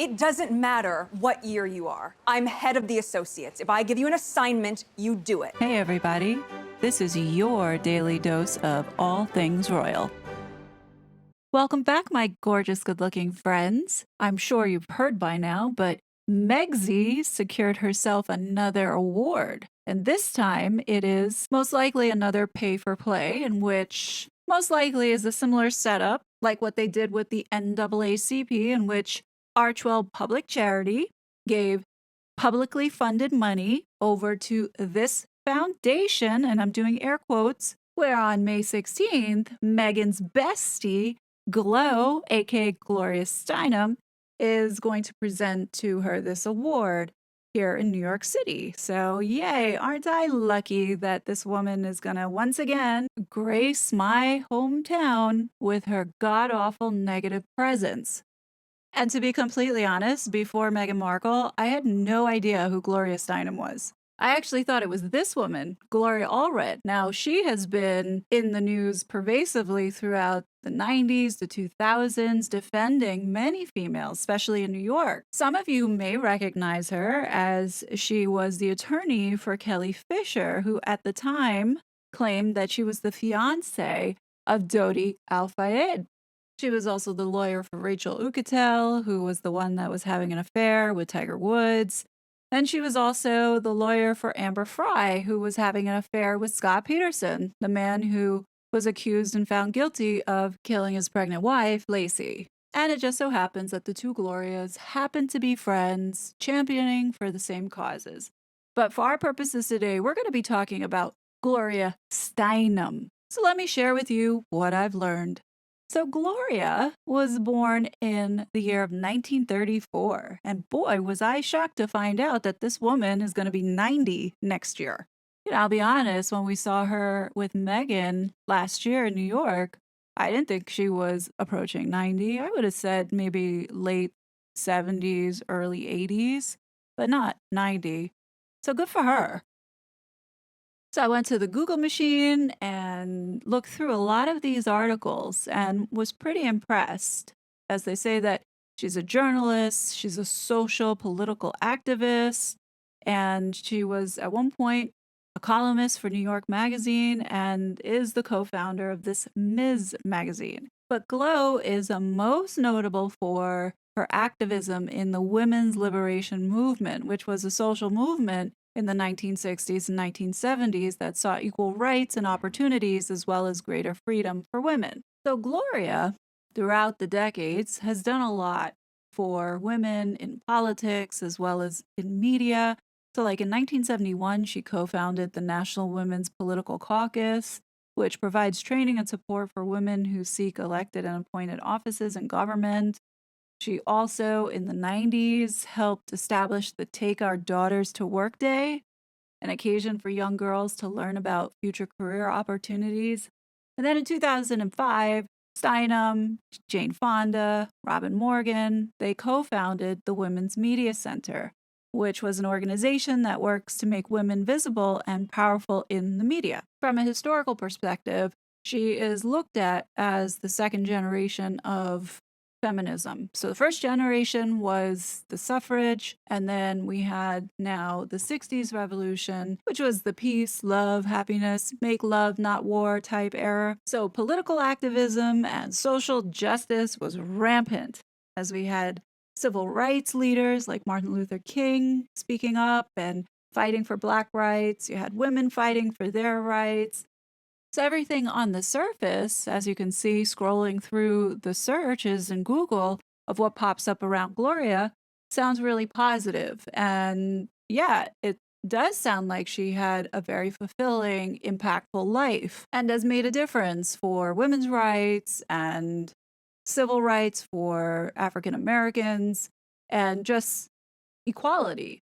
It doesn't matter what year you are. I'm head of the associates. If I give you an assignment, you do it. Hey, everybody. This is your daily dose of all things royal. Welcome back, my gorgeous, good looking friends. I'm sure you've heard by now, but Megzy secured herself another award. And this time it is most likely another pay for play, in which most likely is a similar setup like what they did with the NAACP, in which Archwell Public Charity gave publicly funded money over to this foundation, and I'm doing air quotes, where on May 16th, Meghan's bestie, Glow, aka Gloria Steinem, is going to present to her this award here in New York City. So, yay, aren't I lucky that this woman is going to once again grace my hometown with her god awful negative presence? And to be completely honest, before Meghan Markle, I had no idea who Gloria Steinem was. I actually thought it was this woman, Gloria Allred. Now, she has been in the news pervasively throughout the 90s, the 2000s, defending many females, especially in New York. Some of you may recognize her as she was the attorney for Kelly Fisher, who at the time claimed that she was the fiance of Dodi Al-Fayed. She was also the lawyer for Rachel Uchitel, who was the one that was having an affair with Tiger Woods. And she was also the lawyer for Amber Fry, who was having an affair with Scott Peterson, the man who was accused and found guilty of killing his pregnant wife, Lacey. And it just so happens that the two Glorias happen to be friends, championing for the same causes. But for our purposes today, we're going to be talking about Gloria Steinem. So let me share with you what I've learned. So Gloria was born in the year of 1934, and boy, was I shocked to find out that this woman is going to be 90 next year. I'll be honest, when we saw her with Meghan last year in New York, I didn't think she was approaching 90. I would have said maybe late 70s, early 80s, but not 90. So good for her. So I went to the Google machine and looked through a lot of these articles and was pretty impressed, as they say that she's a journalist, she's a social political activist, and she was at one point a columnist for New York Magazine and is the co-founder of this Ms. magazine. But Glow is most notable for her activism in the women's liberation movement, which was a social movement in the 1960s and 1970s that sought equal rights and opportunities as well as greater freedom for women. So Gloria, throughout the decades, has done a lot for women in politics as well as in media. So like in 1971, she co-founded the National Women's Political Caucus, which provides training and support for women who seek elected and appointed offices in government. She also, in the 90s, helped establish the Take Our Daughters to Work Day, an occasion for young girls to learn about future career opportunities. And then in 2005, Steinem, Jane Fonda, Robin Morgan, they co-founded the Women's Media Center, which was an organization that works to make women visible and powerful in the media. From a historical perspective, she is looked at as the second generation of feminism. So the first generation was the suffrage, and then we had now the 60s revolution, which was the peace, love, happiness, make love, not war type era. So political activism and social justice was rampant as we had civil rights leaders like Martin Luther King speaking up and fighting for Black rights. You had women fighting for their rights. So everything on the surface, as you can see scrolling through the searches in Google of what pops up around Gloria, sounds really positive. And yeah, it does sound like she had a very fulfilling, impactful life and has made a difference for women's rights and civil rights for African Americans and just equality.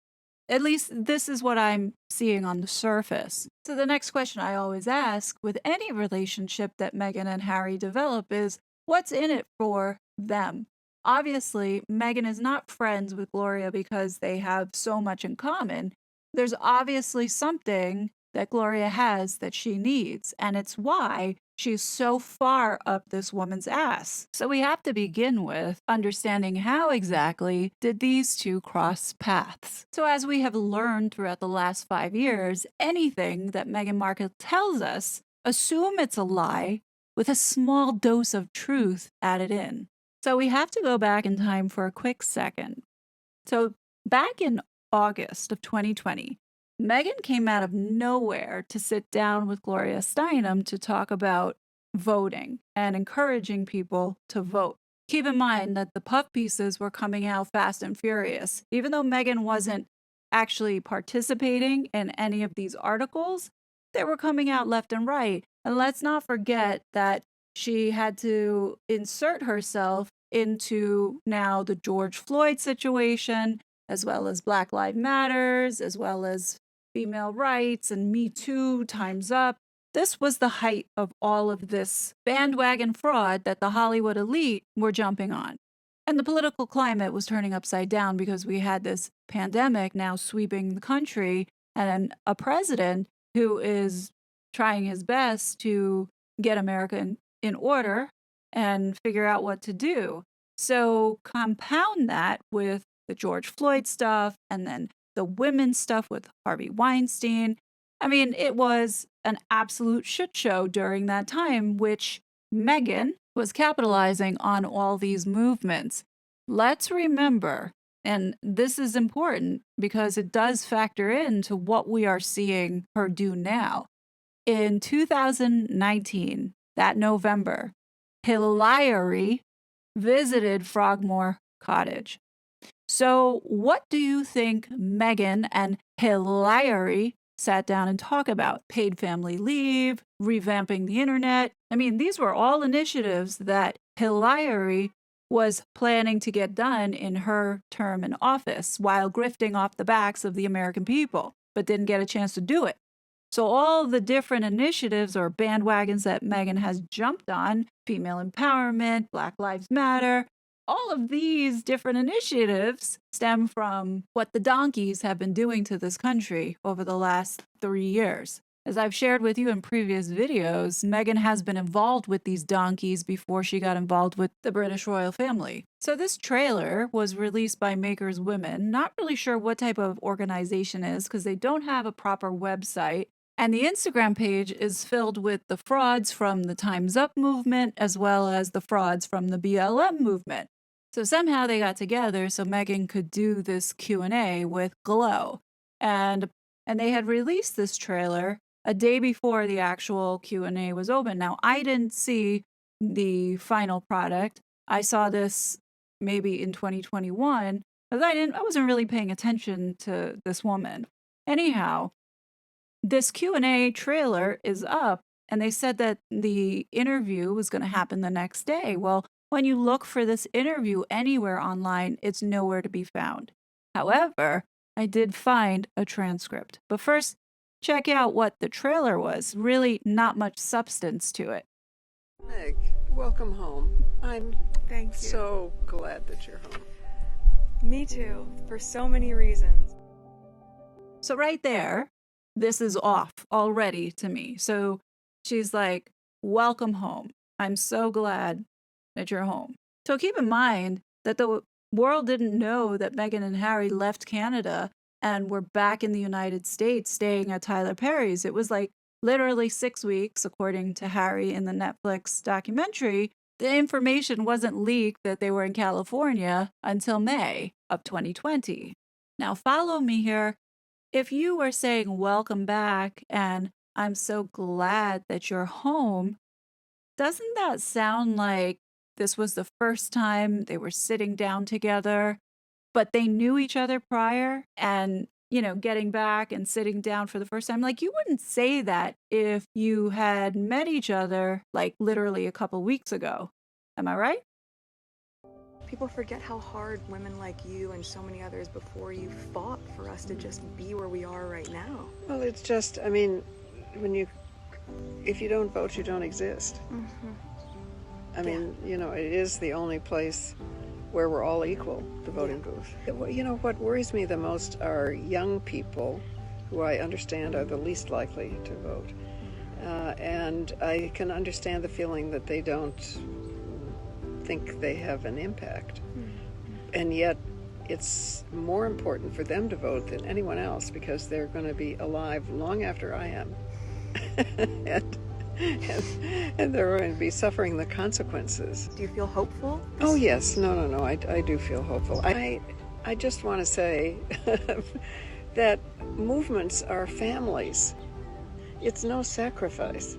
At least this is what I'm seeing on the surface. So the next question I always ask with any relationship that Meghan and Harry develop is, what's in it for them? Obviously, Meghan is not friends with Gloria because they have so much in common. There's obviously something that Gloria has that she needs, and it's why she's so far up this woman's ass. So we have to begin with understanding how exactly did these two cross paths. So as we have learned throughout the last 5 years, anything that Meghan Markle tells us, assume it's a lie with a small dose of truth added in. So we have to go back in time for a quick second. So back in August of 2020, Meghan came out of nowhere to sit down with Gloria Steinem to talk about voting and encouraging people to vote. Keep in mind that the puff pieces were coming out fast and furious. Even though Meghan wasn't actually participating in any of these articles, they were coming out left and right. And let's not forget that she had to insert herself into now the George Floyd situation, as well as Black Lives Matters, as well as female rights and Me Too, Time's Up. This was the height of all of this bandwagon fraud that the Hollywood elite were jumping on. And the political climate was turning upside down because we had this pandemic now sweeping the country and a president who is trying his best to get America in order and figure out what to do. So compound that with the George Floyd stuff and then the women's stuff with Harvey Weinstein. I mean, it was an absolute shit show during that time, which Meghan was capitalizing on all these movements. Let's remember, and this is important because it does factor into what we are seeing her do now. In 2019, that November, Hillary visited Frogmore Cottage. So what do you think Meghan and Hillary sat down and talked about? Paid family leave, revamping the internet. I mean, these were all initiatives that Hillary was planning to get done in her term in office while grifting off the backs of the American people, but didn't get a chance to do it. So all the different initiatives or bandwagons that Meghan has jumped on, female empowerment, Black Lives Matter, all of these different initiatives stem from what the donkeys have been doing to this country over the last 3 years. As I've shared with you in previous videos, Meghan has been involved with these donkeys before she got involved with the British royal family. So this trailer was released by Makers Women. Not really sure what type of organization it is because they don't have a proper website. And the Instagram page is filled with the frauds from the Time's Up movement as well as the frauds from the BLM movement. So somehow they got together so Meghan could do this Q&A with Glow. And they had released this trailer a day before the actual Q&A was open. Now, I didn't see the final product. I saw this maybe in 2021 because I wasn't really paying attention to this woman. Anyhow, this Q&A trailer is up, and they said that the interview was going to happen the next day. Well, when you look for this interview anywhere online, it's nowhere to be found. However, I did find a transcript. But first, check out what the trailer was. Really not much substance to it. Meg, welcome home. I'm Thank you. so glad that you're home. Me too, for so many reasons. So right there, this is off already to me. So she's like, welcome home. I'm so glad that you're home. So keep in mind that the world didn't know that Meghan and Harry left Canada and were back in the United States staying at Tyler Perry's. It was like literally 6 weeks, according to Harry in the Netflix documentary. The information wasn't leaked that they were in California until May of 2020. Now follow me here. If you were saying welcome back and I'm so glad that you're home, doesn't that sound like this was the first time they were sitting down together, but they knew each other prior and, getting back and sitting down for the first time? Like, you wouldn't say that if you had met each other, like, literally a couple weeks ago. Am I right? People forget how hard women like you and so many others before you fought for us to just be where we are right now. Well, it's just, if you don't vote, you don't exist. Mm-hmm. It is the only place where we're all equal, the voting booth. What worries me the most are young people who I understand are the least likely to vote. And I can understand the feeling that they don't think they have an impact. And yet it's more important for them to vote than anyone else because they're going to be alive long after I am. and they're going to be suffering the consequences. Do you feel hopeful? Oh, yes. No. I do feel hopeful. I just want to say that movements are families. It's no sacrifice.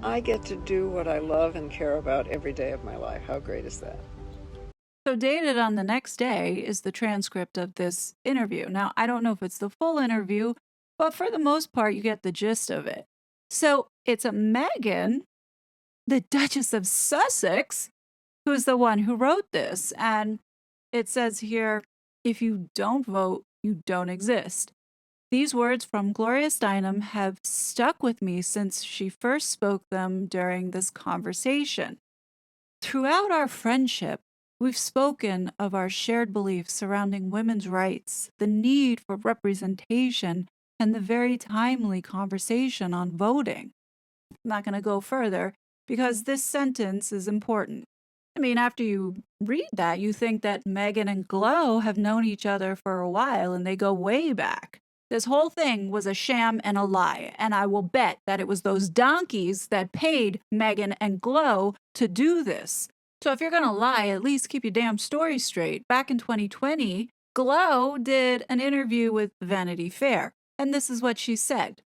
I get to do what I love and care about every day of my life. How great is that? So, dated on the next day is the transcript of this interview. Now, I don't know if it's the full interview, but for the most part, you get the gist of it. So, it's a Meghan, the Duchess of Sussex, who's the one who wrote this. And it says here, if you don't vote, you don't exist. These words from Gloria Steinem have stuck with me since she first spoke them during this conversation. Throughout our friendship, we've spoken of our shared beliefs surrounding women's rights, the need for representation, and the very timely conversation on voting. I'm not going to go further because this sentence is important. I mean, after you read that, you think that Meghan and Glow have known each other for a while and they go way back. This whole thing was a sham and a lie, and I will bet that it was those donkeys that paid Meghan and Glow to do this. So if you're going to lie, at least keep your damn story straight. Back in 2020, Glow did an interview with Vanity Fair, and this is what she said.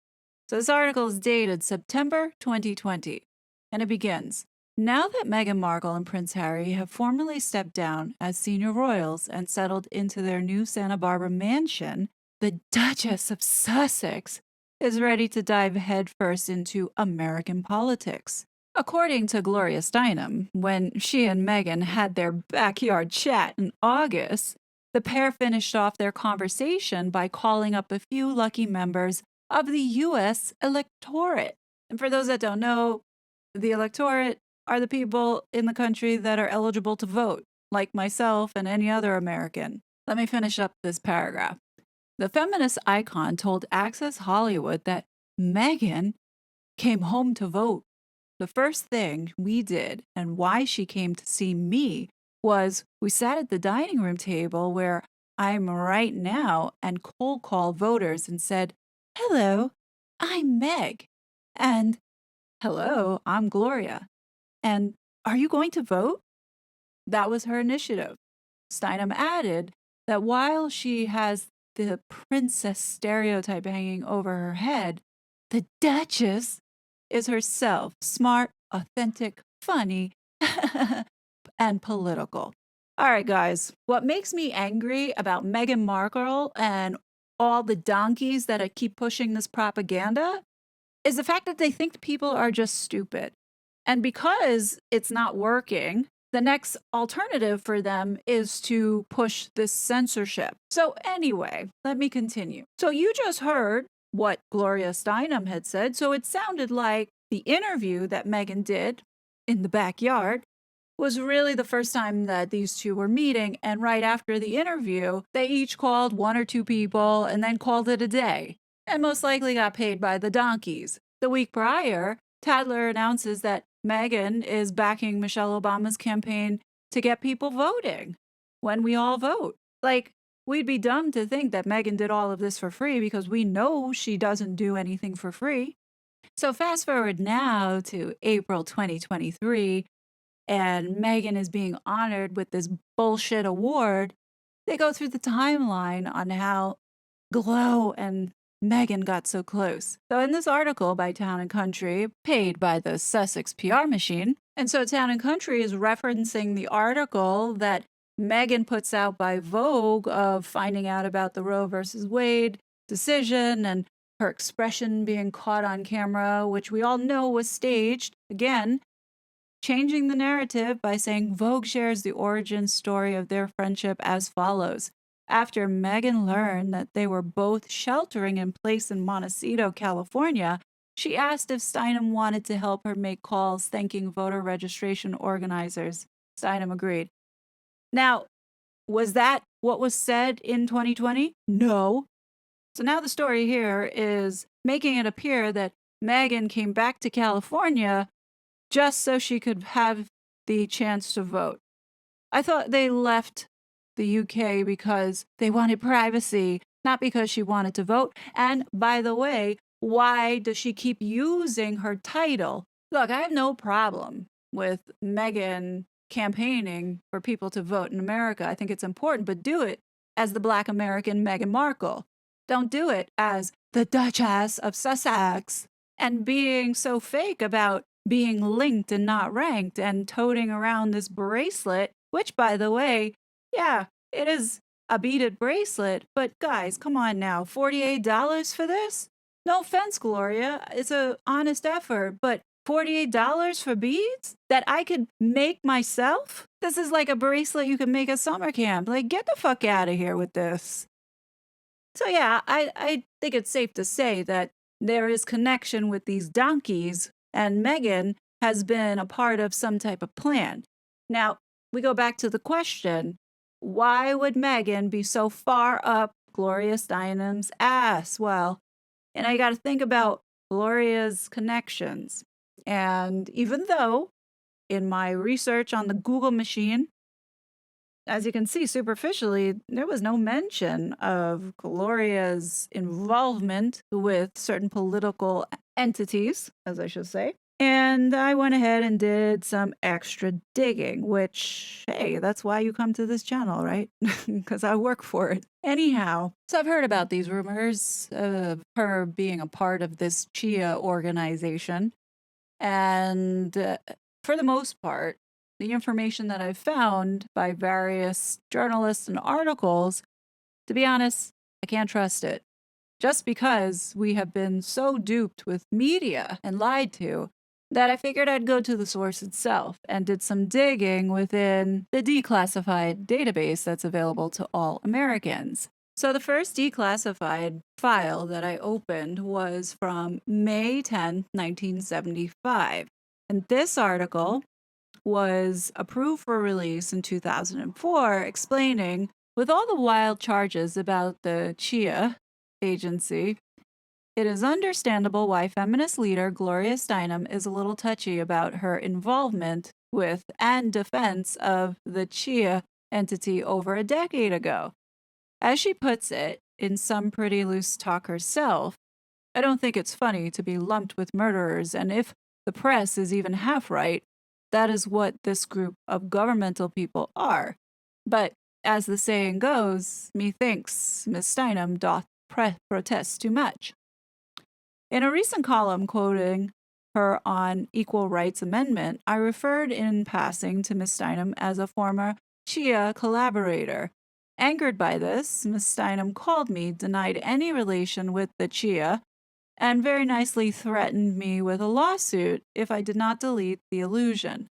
So this article is dated September 2020, and it begins. Now that Meghan Markle and Prince Harry have formally stepped down as senior royals and settled into their new Santa Barbara mansion, the Duchess of Sussex is ready to dive headfirst into American politics. According to Gloria Steinem, when she and Meghan had their backyard chat in August, the pair finished off their conversation by calling up a few lucky members of the U.S. electorate. And for those that don't know, the electorate are the people in the country that are eligible to vote, like myself and any other American. Let me finish up this paragraph. The feminist icon told Access Hollywood that Meghan came home to vote. The first thing we did and why she came to see me was we sat at the dining room table where I'm right now and cold call voters and said, "Hello, I'm Meg." And "Hello, I'm Gloria." And "Are you going to vote?" That was her initiative. Steinem added that while she has the princess stereotype hanging over her head, the Duchess is herself, smart, authentic, funny, and political. All right, guys, what makes me angry about Meghan Markle and all the donkeys that keep pushing this propaganda is the fact that they think people are just stupid. And because it's not working, the next alternative for them is to push this censorship. So anyway, let me continue. So you just heard what Gloria Steinem had said. So it sounded like the interview that Meghan did in the backyard was really the first time that these two were meeting. And right after the interview, they each called one or two people and then called it a day, and most likely got paid by the donkeys. The week prior, Tadler announces that Meghan is backing Michelle Obama's campaign to get people voting when we all vote. Like, we'd be dumb to think that Meghan did all of this for free because we know she doesn't do anything for free. So fast forward now to April 2023, and Meghan is being honored with this bullshit award. They go through the timeline on how Glow and Meghan got so close. So in this article by Town and Country, paid by the Sussex PR machine, and so Town and Country is referencing the article that Meghan puts out by Vogue of finding out about the Roe versus Wade decision and her expression being caught on camera, which we all know was staged. Again, changing the narrative by saying Vogue shares the origin story of their friendship as follows. After Meghan learned that they were both sheltering in place in Montecito, California, she asked if Steinem wanted to help her make calls thanking voter registration organizers. Steinem agreed. Now, was that what was said in 2020? No. So now the story here is making it appear that Meghan came back to California just so she could have the chance to vote. I thought they left the UK because they wanted privacy, not because she wanted to vote. And by the way, why does she keep using her title? Look, I have no problem with Meghan campaigning for people to vote in America. I think it's important, but do it as the Black American Meghan Markle. Don't do it as the Duchess of Sussex and being so fake about being linked and not ranked and toting around this bracelet, which, by the way, yeah, it is a beaded bracelet, but guys, come on now, $48 for this? No offense, Gloria, it's an honest effort, but $48 for beads that I could make myself? This is like a bracelet you could make at summer camp. Like, get the fuck out of here with this. So yeah, I think it's safe to say that there is connection with these donkeys, and Meghan has been a part of some type of plan. Now, we go back to the question, why would Meghan be so far up Gloria Steinem's ass? Well, and I got to think about Gloria's connections. And even though in my research on the Google machine, as you can see superficially, there was no mention of Gloria's involvement with certain political entities, as I should say. And I went ahead and did some extra digging, which, hey, that's why you come to this channel, right? Because I work for it. Anyhow, so I've heard about these rumors of her being a part of this Chia organization. And for the most part, the information that I've found by various journalists and articles, to be honest, I can't trust it. Just because we have been so duped with media and lied to, that I figured I'd go to the source itself and did some digging within the declassified database that's available to all Americans. So the first declassified file that I opened was from May 10, 1975. And this article was approved for release in 2004, explaining, with all the wild charges about the Chia agency, it is understandable why feminist leader Gloria Steinem is a little touchy about her involvement with and defense of the Chia entity over a decade ago. As she puts it, in some pretty loose talk herself, I don't think it's funny to be lumped with murderers, and if the press is even half right, that is what this group of governmental people are. But as the saying goes, methinks Miss Steinem doth protest too much. In a recent column quoting her on Equal Rights Amendment, I referred in passing to Miss Steinem as a former Chia collaborator. Angered by this, Miss Steinem called me, denied any relation with the Chia, and very nicely threatened me with a lawsuit if I did not delete the allusion.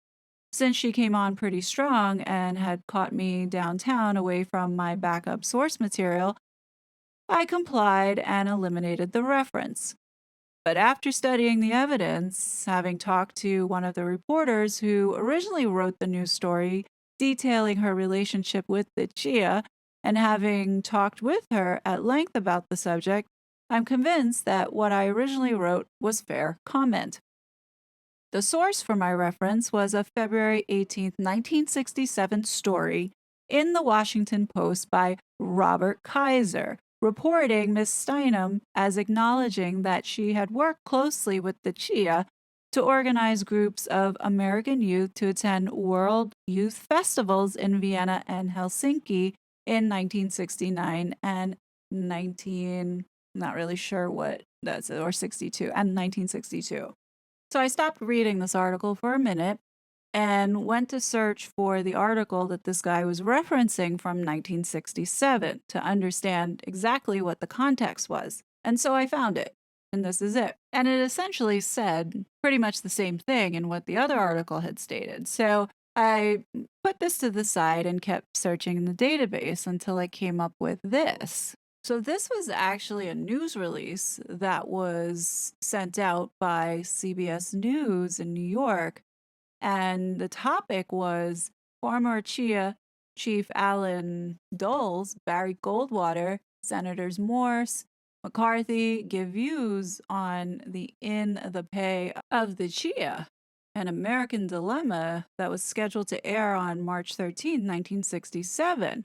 Since she came on pretty strong and had caught me downtown away from my backup source material, I complied and eliminated the reference. But after studying the evidence, having talked to one of the reporters who originally wrote the news story detailing her relationship with the Chia, and having talked with her at length about the subject, I'm convinced that what I originally wrote was fair comment. The source for my reference was a February 18, 1967 story in the Washington Post by Robert Kaiser, reporting Miss Steinem as acknowledging that she had worked closely with the Chia to organize groups of American youth to attend World Youth Festivals in Vienna and Helsinki in 1969 and not really sure what that's, or 62, and 1962. So I stopped reading this article for a minute and went to search for the article that this guy was referencing from 1967 to understand exactly what the context was. And so I found it, and this is it. And it essentially said pretty much the same thing in what the other article had stated. So I put this to the side and kept searching in the database until I came up with this. So this was actually a news release that was sent out by CBS News in New York. And the topic was former Chia Chief Alan Dulles, Barry Goldwater, Senators Morse, McCarthy give views on the In the Pay of the Chia, an American dilemma that was scheduled to air on March 13, 1967.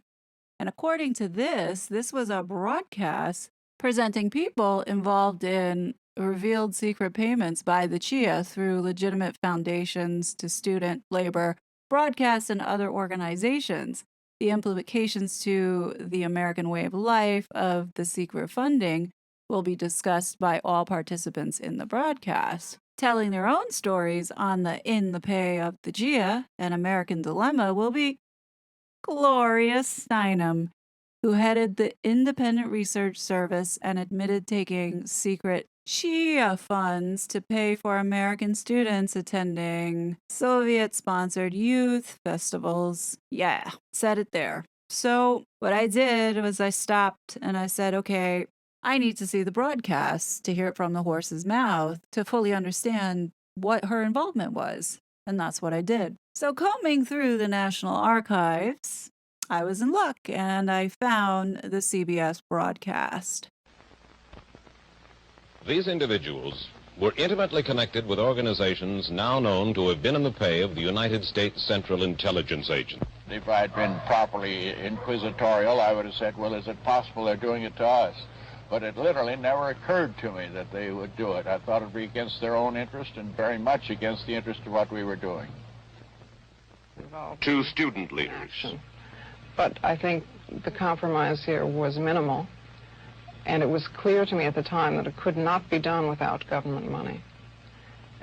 And according to this was a broadcast presenting people involved in revealed secret payments by the Chia through legitimate foundations to student, labor, broadcast, and other organizations. The implications to the American way of life of the secret funding will be discussed by all participants in the broadcast. Telling their own stories on the In the Pay of the Chia, an American dilemma, will be Gloria Steinem, who headed the Independent Research Service and admitted taking secret Chia funds to pay for American students attending Soviet-sponsored youth festivals. Yeah, said it there. So what I did was I stopped and I said, okay, I need to see the broadcast to hear it from the horse's mouth to fully understand what her involvement was. And that's what I did. So combing through the National Archives, I was in luck and I found the CBS broadcast. These individuals were intimately connected with organizations now known to have been in the pay of the United States Central Intelligence Agency. If I had been properly inquisitorial, I would have said, well, is it possible they're doing it to us? But it literally never occurred to me that they would do it. I thought it would be against their own interest and very much against the interest of what we were doing. Two student leaders. But I think the compromise here was minimal, and it was clear to me at the time that it could not be done without government money.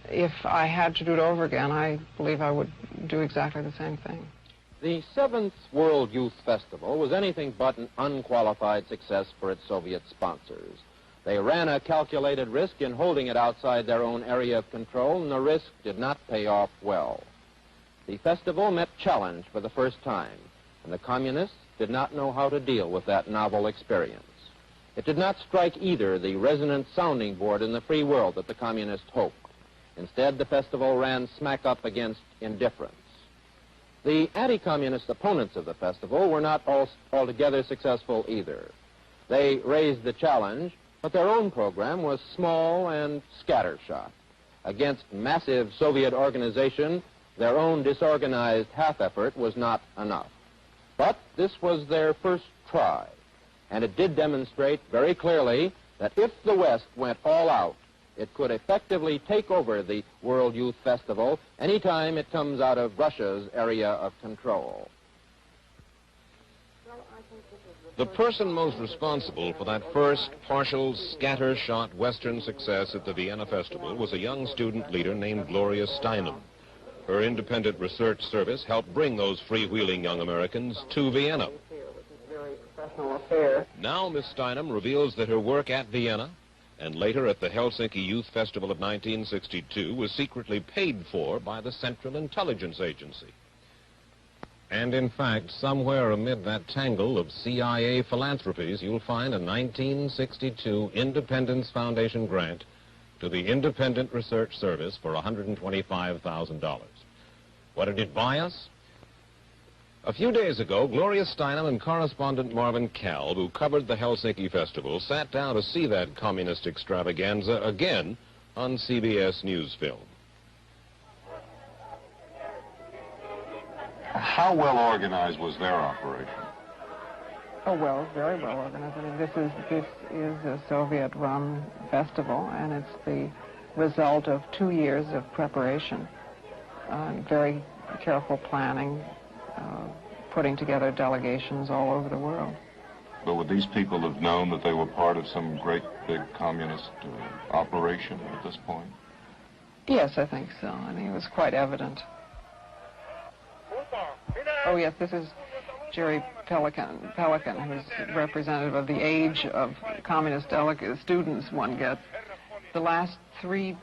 If I had to do it over again, I believe I would do exactly the same thing. The 7th World Youth Festival was anything but an unqualified success for its Soviet sponsors. They ran a calculated risk in holding it outside their own area of control, and the risk did not pay off well. The festival met challenge for the first time, and the communists did not know how to deal with that novel experience. It did not strike either the resonant sounding board in the free world that the communists hoped. Instead, the festival ran smack up against indifference. The anti-communist opponents of the festival were not altogether successful either. They raised the challenge, but their own program was small and scattershot. Against massive Soviet organization, their own disorganized half-effort was not enough. But this was their first try, and it did demonstrate very clearly that if the West went all out, it could effectively take over the World Youth Festival anytime it comes out of Russia's area of control. The person most responsible for that first partial scatter-shot Western success at the Vienna Festival was a young student leader named Gloria Steinem. Her independent research service helped bring those freewheeling young Americans to Vienna. Now Miss Steinem reveals that her work at Vienna and later at the Helsinki Youth Festival of 1962 was secretly paid for by the Central Intelligence Agency. And in fact, somewhere amid that tangle of CIA philanthropies, you'll find a 1962 Independence Foundation grant to the Independent Research Service for $125,000. What did it buy us? A few days ago, Gloria Steinem and correspondent Marvin Kalb, who covered the Helsinki Festival, sat down to see that communist extravaganza again on CBS News film. How well organized was their operation? Oh, well, very well organized. I mean, this is a Soviet-run festival, and it's the result of 2 years of preparation, very careful planning, putting together delegations all over the world. But would these people have known that they were part of some great big communist operation at this point? Yes, I think so. I mean, it was quite evident. Oh, yes, this is Jerry Pelican, who's representative of the age of communist students one gets. The last 3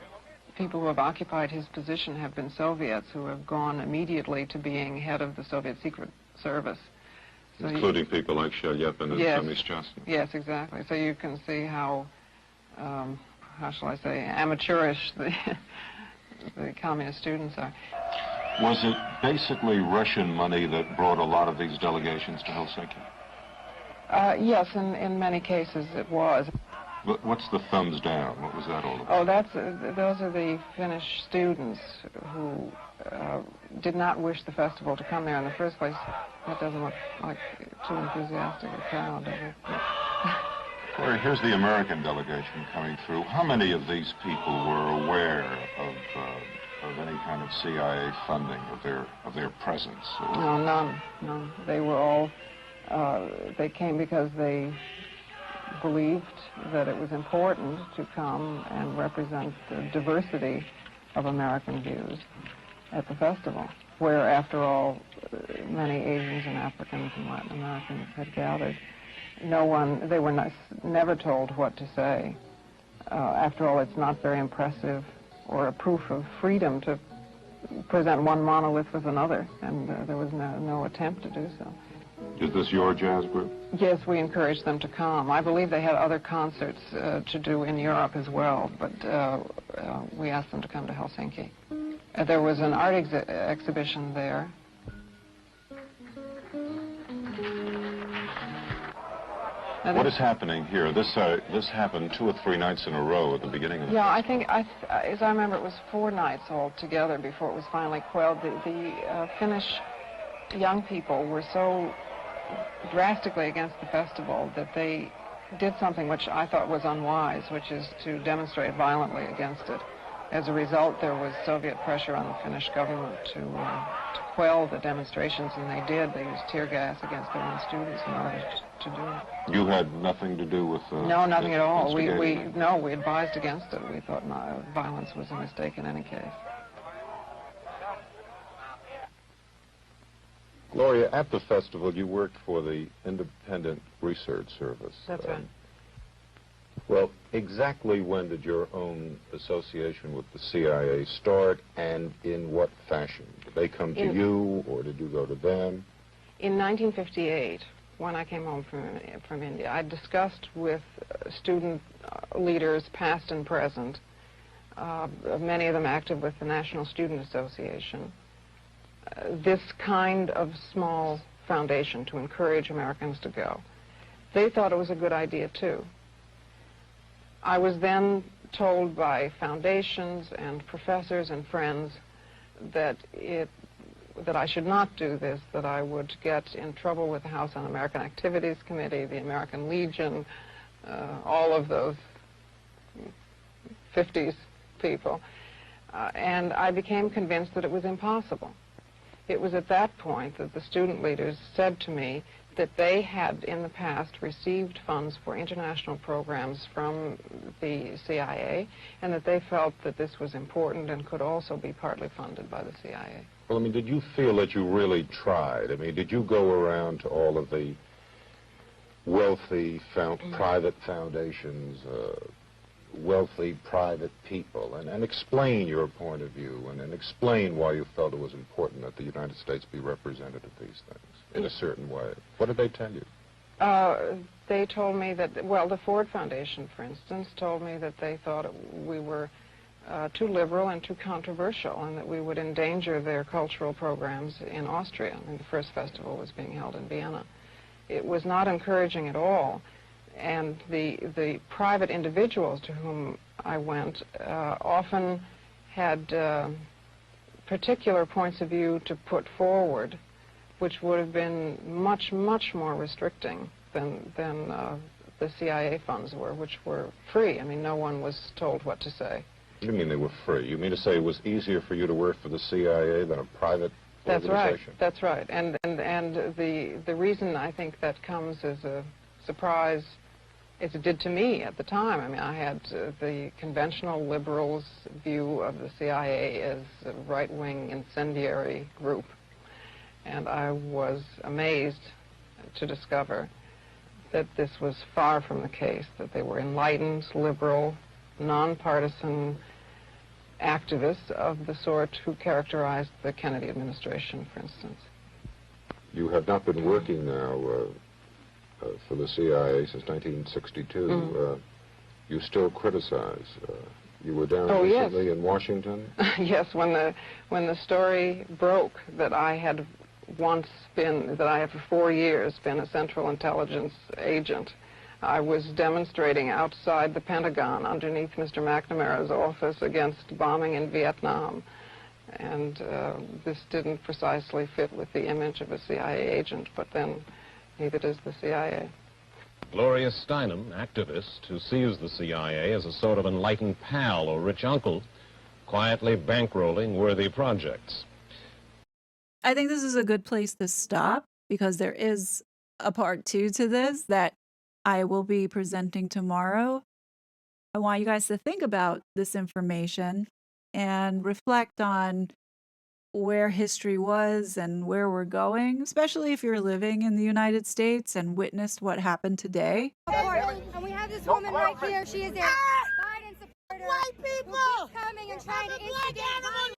people who have occupied his position have been Soviets who have gone immediately to being head of the Soviet Secret Service. So including people like Shelyepin and Semishchastny. Yes, exactly. So you can see how shall I say, amateurish the communist students are. Was it basically Russian money that brought a lot of these delegations to Helsinki? Yes, in many cases it was. What's the thumbs down? What was that all about? Oh, those are the Finnish students who did not wish the festival to come there in the first place. That doesn't look like too enthusiastic a crowd, does it? Well, here's the American delegation coming through. How many of these people were aware of any kind of CIA funding of their presence? No, none. They were all. They came because they believed that it was important to come and represent the diversity of American views at the festival, where, after all, many Asians and Africans and Latin Americans had gathered. They were never told what to say. After all, it's not very impressive or a proof of freedom to present one monolith with another, and there was no attempt to do so. Is this your jazz group? Yes, we encouraged them to come. I believe they had other concerts to do in Europe as well, but we asked them to come to Helsinki. There was an art exhibition there. What is happening here? This happened 2 or 3 nights in a row at the beginning of the Yeah, I think, as I remember, it was 4 nights altogether before it was finally quelled. The Finnish young people were so drastically against the festival that they did something which I thought was unwise, which is to demonstrate violently against it. As a result, there was Soviet pressure on the Finnish government to quell the demonstrations, and they did. They used tear gas against their own students in order to do it. You had nothing to do with no, nothing at all. We instigating? advised against it. We thought violence was a mistake in any case. Gloria, at the festival, you worked for the Independent Research Service. That's right. Well, exactly when did your own association with the CIA start, and in what fashion? Did they come to you, or did you go to them? In 1958, when I came home from India, I discussed with student leaders, past and present, many of them active with the National Student Association, this kind of small foundation to encourage Americans to go. They thought it was a good idea, too. I was then told by foundations and professors and friends that I should not do this, that I would get in trouble with the House Un-American Activities Committee, the American Legion, all of those 50s people. And I became convinced that it was impossible. It was at that point that the student leaders said to me that they had in the past received funds for international programs from the CIA, and that they felt that this was important and could also be partly funded by the CIA. Well, I mean, did you feel that you really tried? I mean, did you go around to all of the wealthy private foundations, wealthy private people, and explain your point of view, and explain why you felt it was important that the United States be represented at these things in a certain way? What did they tell you? They told me that, well, the Ford Foundation, for instance, told me that they thought we were too liberal and too controversial, and that we would endanger their cultural programs in Austria. I mean, the first festival was being held in Vienna. It was not encouraging at all. And the private individuals to whom I went often had particular points of view to put forward, which would have been much, much more restricting than the CIA funds were, which were free. I mean, no one was told what to say. You mean they were free? You mean to say it was easier for you to work for the CIA than a private organization? That's right. And the reason I think that comes as a surprise, as it did to me at the time. I mean, I had the conventional liberals' view of the CIA as a right-wing incendiary group, and I was amazed to discover that this was far from the case, that they were enlightened, liberal, nonpartisan activists of the sort who characterized the Kennedy administration, for instance. You have not been working now for the CIA since 1962. You still criticize. You were down recently in Washington? Yes, when the story broke that I had once been, that I had for 4 years been a Central Intelligence agent, I was demonstrating outside the Pentagon underneath Mr. McNamara's office against bombing in Vietnam. And this didn't precisely fit with the image of a CIA agent, but then neither does the CIA. Gloria Steinem, activist who sees the CIA as a sort of enlightened pal or rich uncle, quietly bankrolling worthy projects. I think this is a good place to stop because there is a part 2 to this that I will be presenting tomorrow. I want you guys to think about this information and reflect on where history was and where we're going, especially if you're living in the United States and witnessed what happened today. And we have this woman right here. She is a Biden supporter. White people who keeps coming and trying to instigate violence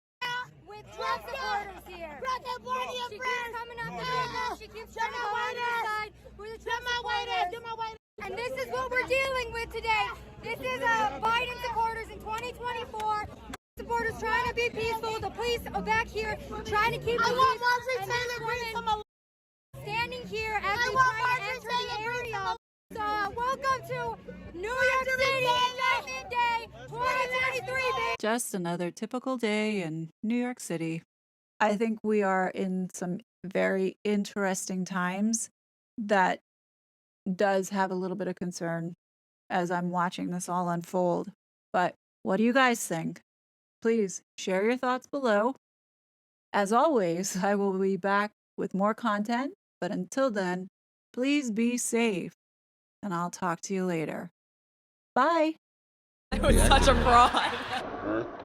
with Trump supporters here. She keeps coming up here. She keeps trying to go on this side with the Trump supporters. And this is what we're dealing with today. This is Biden supporters in 2024. Supporters trying to be peaceful. The police are back here trying to keep the peace. And this woman standing here as we try to enter the area. So welcome to New York City, Indictment Day 2023, baby. Just another typical day in New York City. I think we are in some very interesting times that does have a little bit of concern as I'm watching this all unfold. But what do you guys think? Please share your thoughts below. As always, I will be back with more content, but until then, please be safe, and I'll talk to you later. Bye. That was such a fraud.